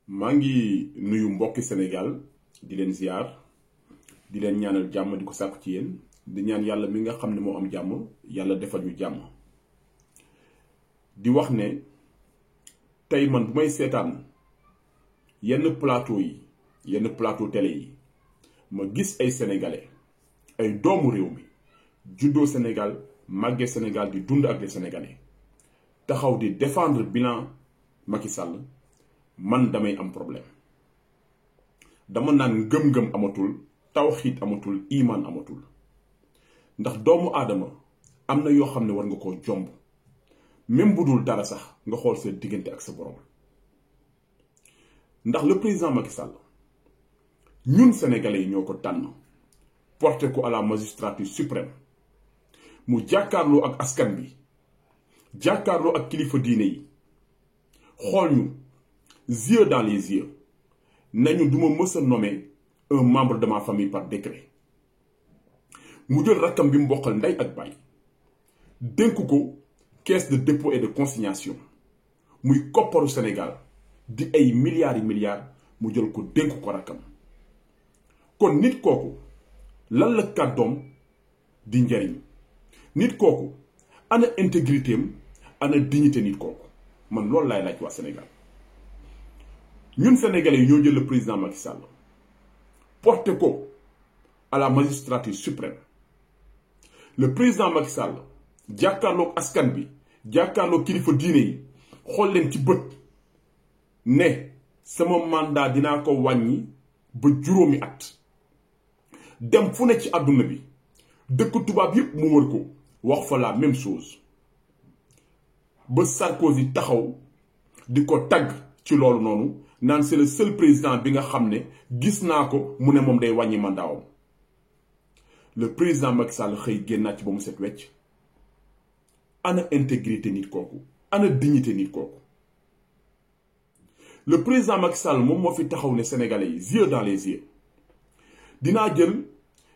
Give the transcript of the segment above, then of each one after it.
maa ngi nuyu mbokki Sénégal di leen ziar di leen ñaanal jàmm di ko sàkku ci yéen di ñaan yàlla mi nga xam ne moo am jàmm yàlla defal ñu jàmm di wax ne tey man bu may seetaan yenn plateau yi yenn plateau télé yi ma gis ay sénégalais ay doomu réew mi juddoo Sénégal màggee Sénégal di dund ak les sénégalais taxaw di défendre bilan Macky Sall man damay am problème dama naan ngëm-ngëm amatul tawxiit amatul iman amatul ndax doomu aadama am na yoo xam ne war nga koo jomb même bu dul dara sax nga xool sa diggante ak sa borom ndax le président Macky Sall ñun sénégalais yi ñoo ko tànn porté ko à la magistrature suprême mu jàkkaarloo ak askan bi jàkkaarloo ak kilifa diine yi xool ñu yeux dans les yeux nañu duma mës a nommer un membre de ma famille par décret mu jël rakkam bi mu bokkal ndey ak baay dénk ko caisse de dépôt et de consignation muy kopparu Sénégal di ay milliards yi milliards mu jël ko dénk ko rakkam kon nit kooku lan la kàddoom di njariñ nit kooku ana intégrité am ana dignité nit kooku man loolu laay laaj waa Sénégal ñun sénégalais yi ñoo jël le président Macky Sall porté ko à la magistrature suprême le président Macky Sall jàkkaarloog askan bi jàkkaarloog kilifa diine yi xool leen ci bët ne sama mandat dinaa ko wàññi ba juróomi at dem fu ne ci àdduna bi dëkk tubaab yépp mu wër ko wax fa la même chose ba Sarkozy taxaw di ko tagg ci loolu noonu naan c'est le seul président bi nga xam ne gis naa ko mu ne moom day wàññi mandaawam le président Macky Sall xëy génnaat ci ba mu set wecc ana intégrité nit kooku ana dignité nit kooku le président Macky Sall moom moo fi taxaw ne sénégalais yi yeux dans les yeux dinaa jël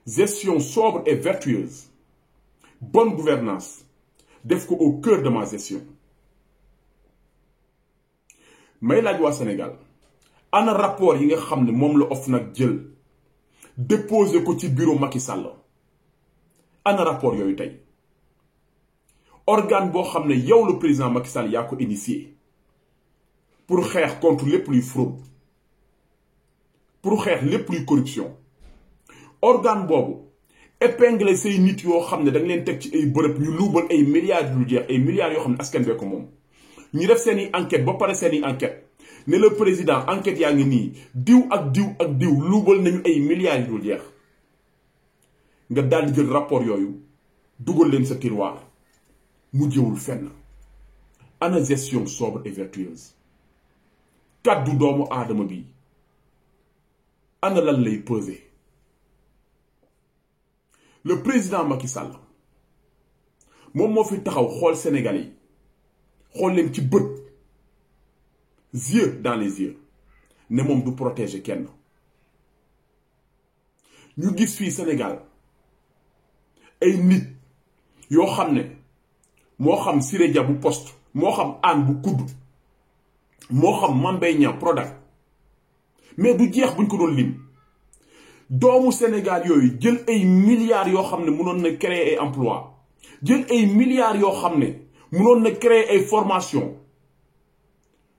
gestion sobre et vertueuse bonne gouvernance def ko au cœur de ma gestion may laaj waa Sénégal ana rapport yi nga xam ne moom la OFNAC jël déposé ko ci bureau Macky Sall ana rapport yooyu tey organe boo xam ne yow le président Macky Sall yaa ko initié pour xeex contre lépp luy fraude pour xeex lépp luy corruption organe boobu épinglé say nit yoo xam ne da nga leen teg ci ay bërëb ñu luubal ay milliards yu jeex ay milliards yoo xam ne askan bee ko moom ñu def seeni enquête ba pare seeni enquête ne le président enquête yaa ngi nii diw ak diw ak diw luubal nañu ay milliards yu dul jeex nga daal di jël rapport yooyu dugal leen sa tiroir mu jëwul fenn ana gestion sobre et vertueuse kàddu doomu aadama bi ana lan lay peser le président Macky Sall moom moo fi taxaw xool Sénégalais yi xool leen ci bët yeux dans les yeux ne moom du protéger kenn ñu gis fii Sénégal ay nit yoo xam ne moo xam Siré Dia bu Poste moo xam Anne bu Kudd moo xam Mame Mbaye Niang Prodac mais du jeex buñ ko doon lim doomu Sénégal yooyu jël ay milliards yoo xam ne mënoon na créer ay emploi jël ay milliards yoo xam ne mënoon na créer ay formation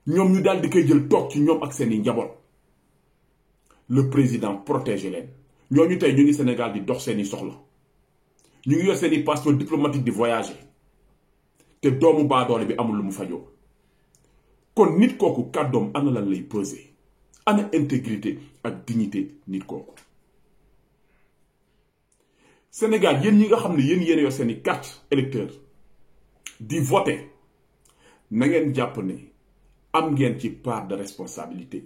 ñoom ñu daal di koy jël toog ci ñoom ak seeni njaboot le président protégé leen ñooñu tey ñu ngi Sénégal di dox seeni soxla ñu ngi yor seeni passeport diplomatique di voyager te doomu baadoole bi amul lu mu fajoo kon nit kooku kàddoom ana lan lay peser ana intégrité ak dignité nit kooku Sénégal yéen ñi nga xam ne yéen yor seeni carte électeur di voter na ngeen jàpp ne am ngeen ci part de responsabilité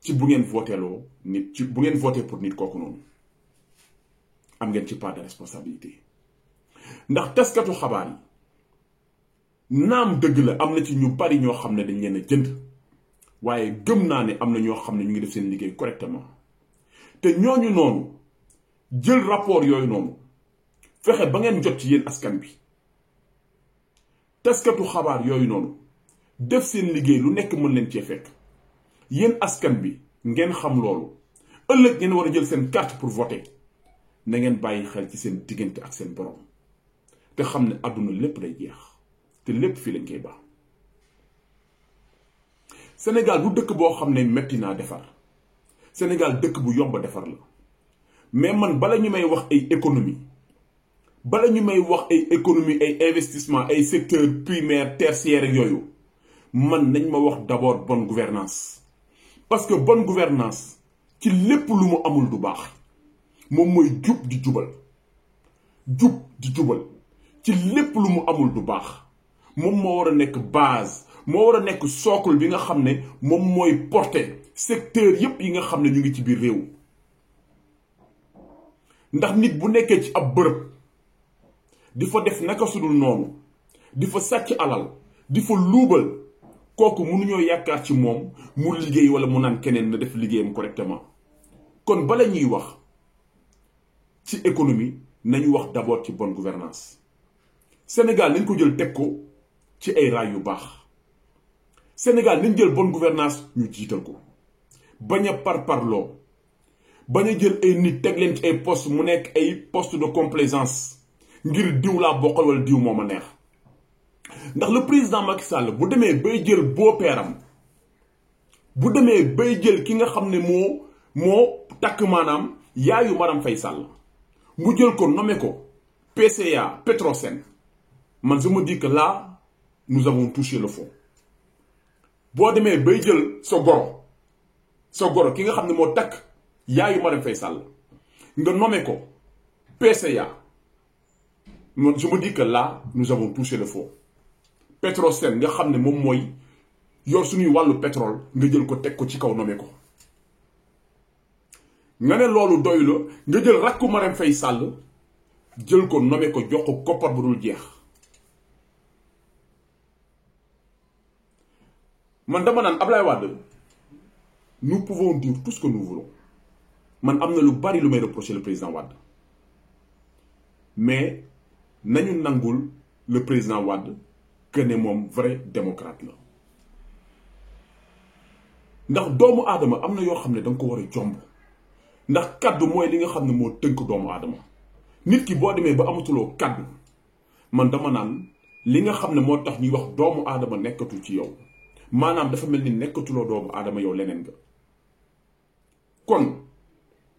ci bu ngeen voteloo nit ci bu ngeen voté pour nit kooku noonu am ngeen ci part de responsabilité ndax taskatu xabaar yi naam dëgg la am na ci ñu bari ñoo xam ne dañ leen a jënd waaye gëm naa ne am na ñoo xam ne ñu ngi def seen liggéey correctement te ñooñu noonu jël rapport yooyu noonu fexe ba ngeen jot ci yéen askan bi taskatu xabaar yooyu noonu def seen liggéey lu nekk mën leen cee fekk yéen askan bi ngeen xam loolu ëllëg ngeen war a jël seen carte pour voter na ngeen bàyyi xel ci seen diggante ak seen borom te xam ne àdduna lépp day jeex te lépp fii lañ koy baax. Sénégal du dëkk boo xam ne metti naa defar Sénégal dëkk bu yomb defar la mais man bala ñu may wax ay économie ay investissement ay secteur primaire tertiaire ak yooyu man nañ ma wax d'abord bonne gouvernance parce que bonne gouvernance ci lépp lu mu amul du baax moom mooy jub di jubal ci lépp lu mu amul du baax moom moo war a nekk base moo war a nekk socle bi nga xam ne moom mooy porter secteur yépp yi nga xam ne ñu ngi ci biir réew ndax nit bu nekkee ci ab bërëb di fa def naka sudul noonu di fa sàcc alal di fa luubal kooku mënuñoo yaakaar ci moom mu liggéey wala mu naan keneen na def liggéeyam correctement kon bala ñuy wax ci économie nañu wax d'abord ci bonne gouvernance Sénégal nañ ko jël teg ko ci ay raay yu baax Sénégal nañ jël bonne gouvernance ñu jiital ko bañ a parparloo bañ a jël ay nit teg leen ci ay poste mu nekk ay poste de complaisance ngir diw laa bokkal wala diw moo ma neex ndax le président Macky Sall bu demee bay jël beau-père bu demee bay jël ki nga xam ne moo takk maanaam yaayu Marème Faye Sall mu jël ko nommé ko PCA Petrosen man je me dis que là nous avons touché le fond boo demee bay jël sa goro ki nga xam ne moo takk yaayu Marème Faye Sall nga nommé ko PCA je me dis que là nous avons touché le fond Petrosen nga xam ne moom mooy yor suñuy wàllu pétrole nga jël ko teg ko ci kaw nommé ko nga ne loolu doy la nga jël rakku Marème Faye Sall jël ko nommé ko jox ko koppar bu dul jeex man dama naan Ablaye Wade nous pouvons dire tout ce que nous voulons man am na lu bari lu may reprocher le président Wade mais nañu nangul le président Wade que ne moom vrai démocrate la ndax doomu aadama am na yoo xam ne danga ko war a jomb ndax kaddu mooy li nga xam ne moo tënk doomu aadama nit ki boo demee ba amatuloo kaddu man dama naan li nga xam ne moo tax ñuy wax doomu aadama nekkatul ci yow maanaam dafa mel ni nekkatuloo doomu aadama yow leneen nga kon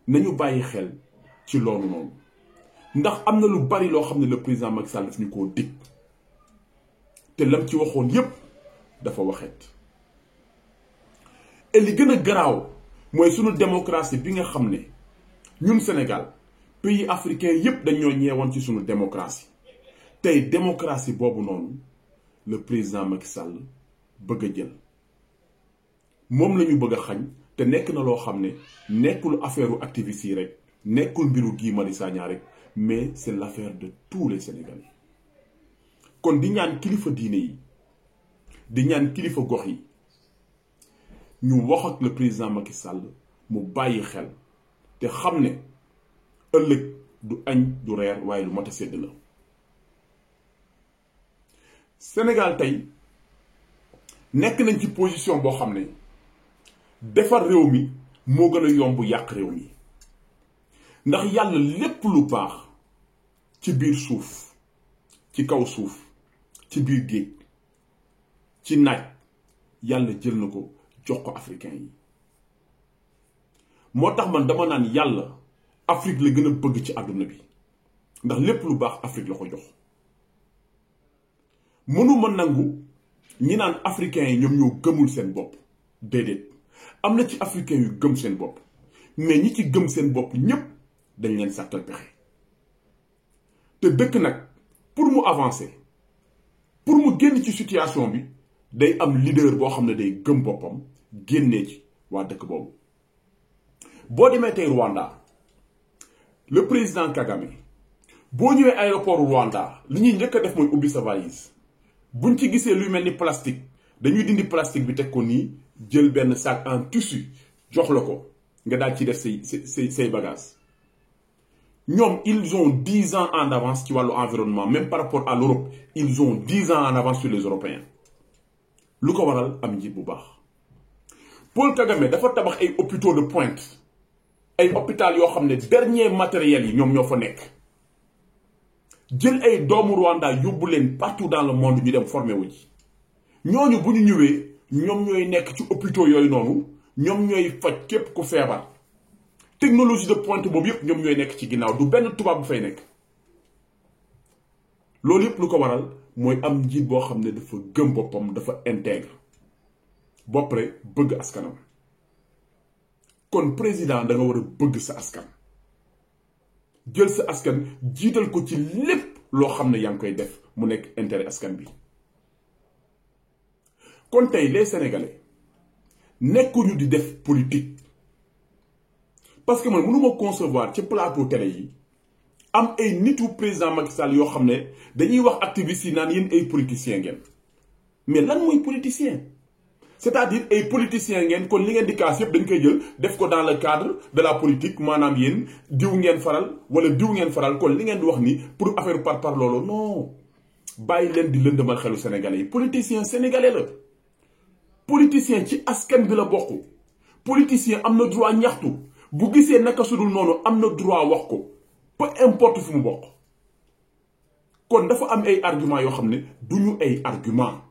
nañu bàyyi xel ci loolu noonu ndax am na lu bari loo xam ne le président Macky Sall daf ñu koo dig te lam ci waxoon yépp dafa waxeet et li gën a garaaw mooy sunu démocratie bi nga xam ne ñun Sénégal pays africain yépp dañoo ñeewoon ci sunu démocratie tey démocratie boobu noonu le président Macky Sall bëgg a jël moom la ñu bëgg a xañ te nekk na loo xam ne nekkul affaire u activiste yi rek nekkul mbiru Guy Marius Sagna rek mais c'est l'affaire de tous les Sénégalais kon di ñaan kilifa diine yi di ñaan kilifa gox yi ñu wax ak le président Macky Sall mu bàyyi xel te xam ne ëllëg du añ du reer waaye lu mat a sédd la Sénégal tey nekk nañ ci position boo xam ne defar réew mi moo gën a yomb yàq réew mi ndax yàlla lépp lu baax ci biir suuf ci kaw suuf ci biir géej ci naaj yàlla jël na ko jox ko africain yi moo tax man dama naan yàlla Afrique la gën a bëgg ci àdduna bi ndax lépp lu baax Afrique la ko jox mënuma nangu ñi naan africains yi ñoom ñoo gëmul seen bopp déedéet am na ci africains yu gëm seen bopp mais ñi ci gëm seen bopp ñépp dañ leen sàkkal pexe te dëkk nag pour mu avancer pour mu génn ci situation bi day am leader boo xam ne day gëm boppam génnee ci waa dëkk boobu boo demee tey Rwanda le président Kagame boo ñëwee aéroport Rwanda li ñuy njëkk a def mooy ubbi sa valise buñ ci gisee luy mel ni plastique dañuy dindi plastique bi teg ko nii jël benn sac en tissu jox la ko nga daal ci def say bagages ñoom ils ont 10 ans en avance ci wàllu environnement même par rapport à l'Europe ils ont 10 ans en avance sur les Européens lu ko waral am njiit bu baax Paul Kagame dafa tabax ay hôpitaux de pointe ay hôpital yoo xam ne dernier matériel yi ñoom ñoo fa nekk jël ay doomu Rwanda yóbbu leen partout dans le monde ñu dem formé wu ji ñooñu bu ñu ñëwee ñoom ñooy nekk ci hôpitaux yooyu noonu ñoom ñooy faj képp ku feebar technologie de pointe boobu yëpp ñoom ñooy nekk ci ginnaaw du benn tubaab bu fay nekk loolu yëpp lu ko waral mooy am njiit boo xam ne dafa gëm boppam dafa intègre ba pare bëgg askanam kon président da nga war a bëgg sa askan jël sa askan jiital ko ci lépp loo xam ne yaa ngi koy def mu nekk intérêt askan bi kon tey les sénégalais nekkuñu di def politique parce que man mënuma concevoir ci plateau télé yi am ay nitu président Macky Sall yoo xam ne dañuy wax activistes yi naan yéen ay politiciens ngeen mais lan mooy politicien c'est-à-dire ay politiciens ngeen kon li ngeen di kaas yëpp dañ koy jël def ko dans le cadre de la politique maanaam yéen diw ngeen faral wala diw ngeen faral kon li ngeen di wax ni pour affaire par loolu non bàyyi leen di lëndëmal xelu sénégalais yi politicien sénégalais la politicien ci askan bi la bokk politicien am na droit ñaxtu bu gisee naka sudul noonu am na droit wax ko peu importe fu mu bokk kon dafa am ay argument yoo xam ne duñu ay argument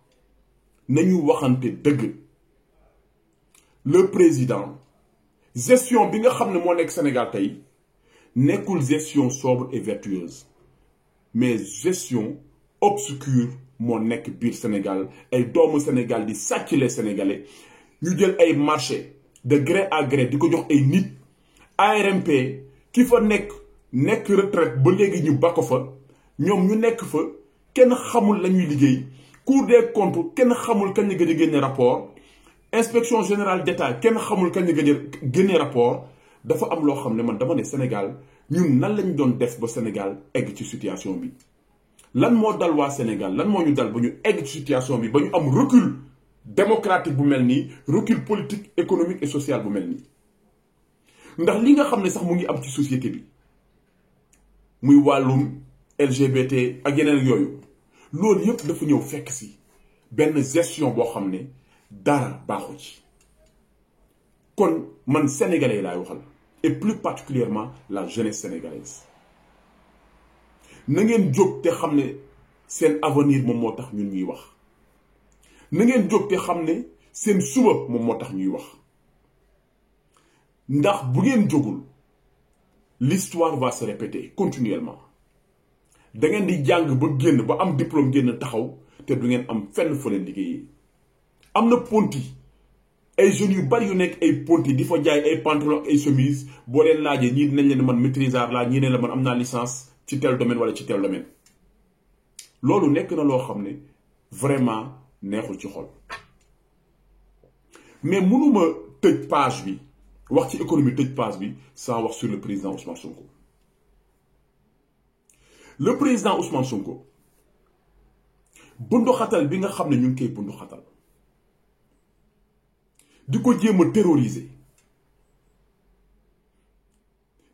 nañu waxante dëgg le président gestion bi nga xam ne moo nekk Sénégal tey nekkul gestion sobre et vertueuse mais gestion obscure moo nekk biir Sénégal ay doomu Sénégal di sàcc les Sénégalais ñu jël ay marché de gré à gré di ko jox ay nit ARMP ki fa nekk retraite ba léegi ñu ba ko fa ñoom ñu nekk fa kenn xamul la ñuy liggéey Cour des comptes kenn xamul kañ la gëj a génne rapport inspection générale d'État kenn xamul kañ la gëj a génne rapport dafa am loo xam ne man dama ne Sénégal ñun nan lañ doon def ba Sénégal egg ci situation bi lan moo dal waa Sénégal lan moo ñu dal ba ñu egg ci situation bi ba ñu am recul démocratique bu mel nii recul politique économique et social bu mel nii ndax li nga xam ne sax mu ngi am ci société bi muy wàllum LGBT ak yeneen yooyu loolu yëpp dafa ñëw fekk si benn gestion boo xam ne dara baaxu ci kon man sénégalais laay waxal et plus particulièrement la jeunesse sénégalaise na ngeen jóg te xam ne seen avenir moom moo tax ñun ñuy wax na ngeen jóg te xam ne seen suba moom moo tax ñuy wax ndax bu ngeen jógul l'histoire va se répéter continuellement da ngeen di jàng ba génn ba am diplôme génn taxaw te du ngeen am fenn fu leen liggéeyee am na ponti ay jeunes yu bari yu nekk ay ponti di fa jaay ay pantalon ak ay chemise boo leen laajee ñii dinañ leen man maîtrisard laa ñii ne la man am naa licence ci tel domaine wala ci tel domaine loolu nekk na loo xam ne vraiment neexul ci xol mais mënuma tëj page bi wax ci économie tëj page bi sans wax sur le président Ousmane Sonko. Le président Ousmane Sonko bundu xatal bi nga xam ne ñu ngi koy bundu xatal di ko jéem a terroriser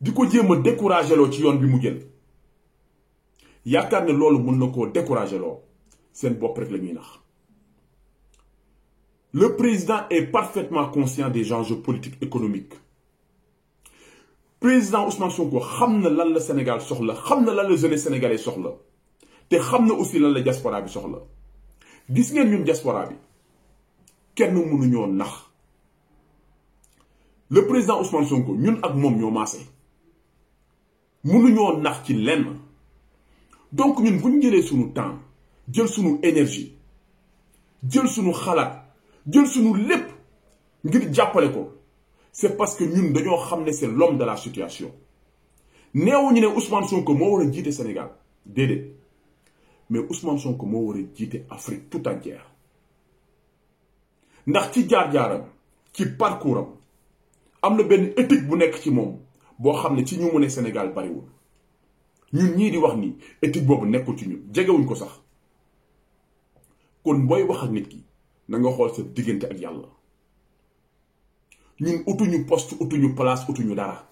di ko jéem a décourager loo ci yoon bi mu jël yaakaar ne loolu mën na koo décourager loo seen bopp rek la ñuy nax. Le président est parfaitement conscient des enjeux politiques économiques président Ousmane Sonko xam na lan la Sénégal soxla xam na lan la jeunesse sénégalais soxla te xam na aussi lan la diaspora bi soxla gis ngeen ñun diaspora bi kenn mënuñoo nax le président Ousmane Sonko ñun ak moom ñoo maase mënuñoo nax ci lenn donc ñun bu ñu jëlee suñu temps jël suñu énergie jël suñu xalaat jël suñu lépp ngir jàppale ko c'est parce que ñun dañoo xam ne c'est l'homme de la situation neewuñu ne Ousmane Sonko moo war a jiite Sénégal déedéet mais Ousmane Sonko moo war a jiite Afrique tout entière ndax ci jaar-jaaram ci parcours am na benn éthique bu nekk ci moom boo xam ne ci ñu mu ne Sénégal bariwul ñun ñii di wax ni éthique boobu nekkul ci ñun jegewuñ ko sax kon booy wax ak nit ki na nga xool sa diggante ak yàlla ñun utuñu poste utuñu place utuñu dara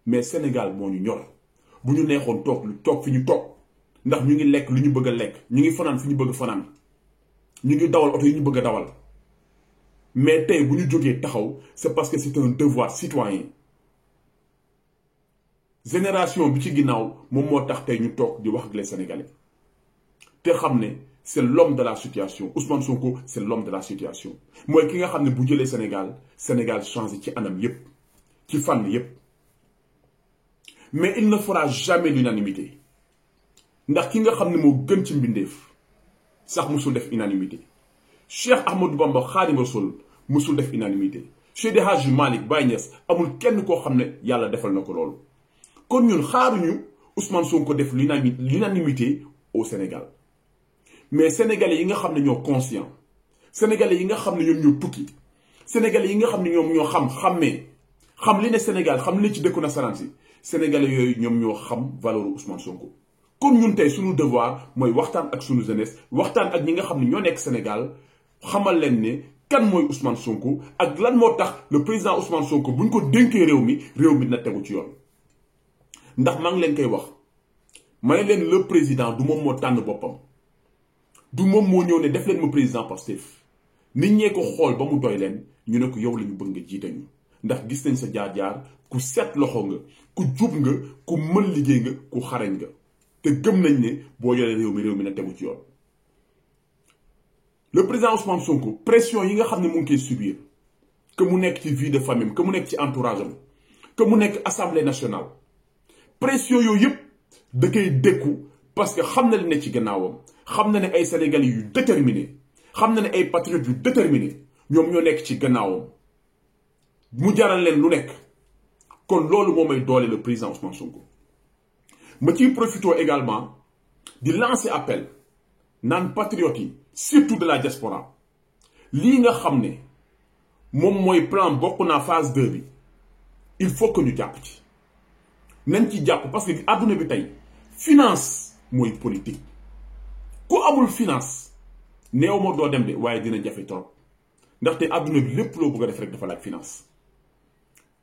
mais Sénégal moo ñu ñor bu ñu neexoon toog fi ñu toog ndax ñu ngi lekk lu ñu bëgg a lekk ñu ngi fanaan fi ñu bëgg a fanaan ñu ngi dawal oto yi ñu bëgg a dawal mais tey bu ñu jógee taxaw c'est parce que c'est un devoir citoyen génération bi ci ginnaaw moom moo tax tey ñu toog di wax ak les Sénégalais te xam ne c'est l'homme de la situation Ousmane Sonko c'est l'homme de la situation mooy ki nga xam ne bu jëlee Sénégal changé ci anam yépp ci fànn yépp mais il ne fera jamais l'unanimité ndax ki nga xam ne moo gën ci mbindeef sax musul def unanimité Cheikh Ahmadou Bamba Khadimou Rassoul musul def unanimité Seydi Hadji Malick Baye Niass amul kenn koo xam ne yàlla defal na ko loolu kon ñun xaaruñu Ousmane Sonko def l'unanimité au Sénégal mais sénégalais yi nga xam ne ñoo conscient sénégalais yi nga xam ne ñoom ñoo tukki sénégalais yi nga xam ne ñoom ñoo xammee xam li ne Sénégal xam li ne ci dëkku nasaraan si sénégalais yooyu ñoom ñoo xam valeur Ousmane Sonko. kon ñun tey suñu devoir mooy waxtaan ak suñu jeunesse waxtaan ak ñi nga xam ne ñoo nekk Sénégal xamal leen ne kan mooy Ousmane Sonko ak lan moo tax le président Ousmane Sonko buñ ko dénkee réew mi dina tegu ci yoon. ndax maa ngi leen koy wax may leen le président du moom moo tànn boppam du moom moo ñëw ne def leen ma président Pastef nit ñee ko xool ba mu doy leen ñu ne ko yow la ñu bëgg nga jiite ñu ndax gis nañ sa jaar-jaar ku set loxo nga ku jub nga ku mën liggéey nga ku xarañ nga te gëm nañ ne boo yoree réew mi na tegu ci yoon. le président Ousmane Sonko pression yi nga xam ne mu ngi koy subir que mu nekk ci vie de famille que mu nekk ci entourage am que mu nekk assemblée nationale. pression yooyu yëpp da koy dékku parce que xam na li ne ci gannaawam xam na ne ay sénégalais yu déterminé xam na ne ay patriotes yu déterminé ñoom ñoo nekk ci gannaawam mu jaral leen lu nekk kon loolu moo may doole le président Ousmane Sonko. ma ciy profité également di lancer appel naan patriotes yi surtout de la diaspora lii nga xam ne moom mooy plan bokk naa phase 2 bi il faut que ñu jàpp ci. nañ ci jàpp parce que àdduna bi tey finance mooy politique ku amul finance néew ma doo dem de waaye dina jafe trop ndaxte àdduna bi lépp loo bëgg a def rek dafa laaj finance.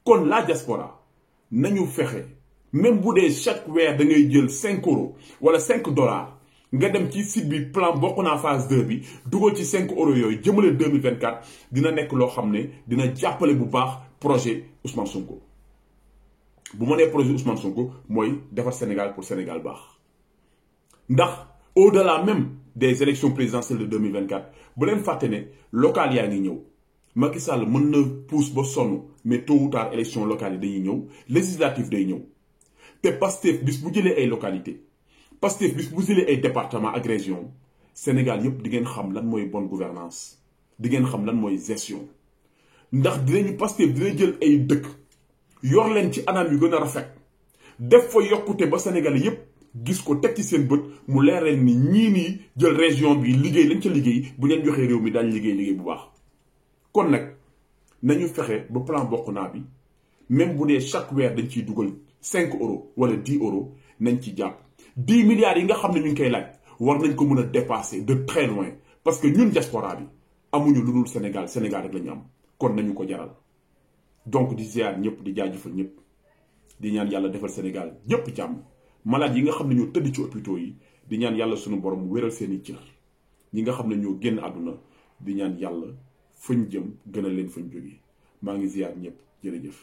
kon la diaspora nañu fexe même bu dee chaque weer da ngay jël 5 euros wala 5 dollars nga dem ci site bi plan bokk naa phase 2 bi dugal ci 5 euros yooyu jëmale 2024 dina nekk loo xam ne dina jàppale bu baax projet Ousmane Sonko. bu ma nee projet Ousmane Sonko mooy defar Sénégal pour Sénégal baax ndax au-delà même des élections présidentielles de 2024 bu leen fàtte ne local yaa ngi ñëw Macky Sall mën na pousse ba sonn mais tôt ou tard élection locale yi dañuy ñëw législative day ñëw te Pastef bis bu jëlee ay localité Pastef bis bu jëlee ay département ak région Sénégal yëpp di ngeen xam lan mooy bonne gouvernance di ngeen xam lan mooy gestion ndax Pastef dina jël ay dëkk yor leen ci anam yu gën a rafet def fa yokkute ba Sénégalais yépp gis ko teg ci seen bët mu leer leen ni ñii nii jël région bi liggéey lañ ca liggéey bu leen joxee réew mi daañu liggéey bu baax. kon nag nañu fexe ba plan bokk naa bi même bu dee chaque weer dañ ciy dugal 5 euros wala 10 euros nañ ci jàpp 10 milliards yi nga xam ne ñu ngi koy laaj war nañ ko mën a dépasser de très loin parce que ñun diaspora bi amuñu lu dul Sénégal rek la ñu am kon nañu ko jaral. donc di ziar ñëpp di jaajëfal ñëpp di ñaan yàlla defal Sénégal ñëpp jàmm malade yi nga xam ne ñoo tëdd ci hôpitaux yi di ñaan yàlla sunu borom mu wéral seeni cër ñi nga xam ne ñoo génn àdduna di ñaan yàlla fañ jëm gënal leen fañ jógee maa ngi ziar ñëpp jërëjëf.